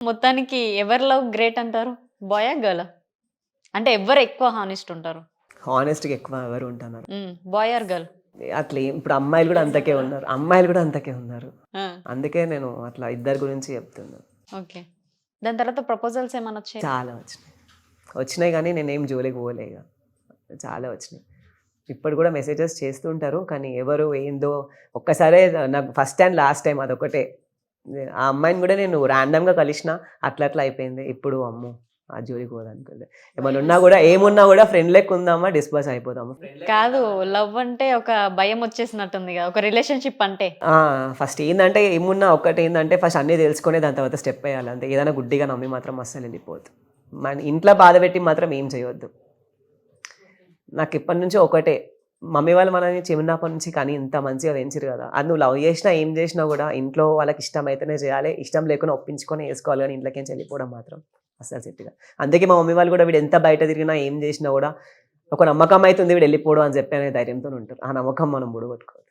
మొత్తానికి ఎవరి love great అంటారు? బాయా? గర్లా? అంటే ఎవ్వరు ఎక్కువ హానెస్ట్ ఉంటారు? హానెస్ట్‌గా ఎక్కువ ఎవరు ఉంటున్నారు. Boy or girl? అట్లా ఇప్పుడు అమ్మాయిలు కూడా అంతకే ఉన్నారు. అమ్మాయిలు కూడా అంతకే ఉన్నారు. ఆ! అందుకే నేను అట్లా ఇద్దరి గురించి చెప్తున్నా. ఓకే. దాని తర్వాత ప్రపోజల్స్ ఏమన్నా వచ్చాయా? చాలా వచ్చినాయి. వచ్చినాయి గానీ నేనేం జోలికి పోలే ఇగ. చాలా వచ్చినాయి. ఇప్పుడు కూడా మెసేజెస్ చేస్తూ ఉంటారు. కానీ ఎవరు ఏందో ఒక్కసారే నాకు ఫస్ట్ అండ్ లాస్ట్ టైమ్ అదొక్కటే. ఆ అమ్మాయిని కూడా నేను ర్యాండమ్‌గా కలిసినా అట్లా అట్లా అయిపోయింది. ఇప్పుడు అమ్మో! ఆ జోలికి పోదనుకోలే. ఏమన్నా ఉన్నా కూడా ఏమున్నా కూడా ఫ్రెండ్ లెక్క ఉందామా డిస్పర్స్ అయిపోదామా. కాదు. లవ్ అంటే ఒక భయం వచ్చేసినట్టుంది కదా! ఒక రిలేషన్‌షిప్ అంటే. ఆ! ఫస్ట్ ఏందంటే ఏమున్నా ఒక్కటేందంటే ఫస్ట్ అన్నీ తెలుసుకొని దాని తర్వాత స్టెప్ ఎయ్యాలి అంతే. ఏదైనా గుడ్డిగా నమ్మి మాత్రం అస్సలు ఎళ్ళిపోవద్దు. మన ఇంట్లో బాధపెట్టి మాత్రం ఏం చేయొద్దు. నాకు ఇప్పటినుంచి ఒకటే మమ్మీ వాళ్ళు మనల్ని చిన్నప్పటి నుంచి కానీ ఇంత మంచిగా పెంచిర్రు కదా! అది నువ్వు లవ్ చేసినా, ఏం చేసినా కూడా ఇంట్లో వాళ్ళకి ఇష్టమైతేనే చేయాలి. ఇష్టం లేకుండా ఒప్పించుకొని చేసుకోవాలి గానీ ఇంట్లోకేంచి వెళ్ళిపోవడం మాత్రం అస్సలు సెట్ కాదు. అందుకే మా మమ్మీ వాళ్ళు కూడా వీడు ఎంత బయట తిరిగినా, ఏం చేసినా కూడా ఒక నమ్మకం అయితే ఉంది వీడు వెళ్ళిపోడు అని చెప్పి అనే ధైర్యంతోనే ఉంటారు. ఆ నమ్మకం మనం ఊడగొట్టుకోవద్దు.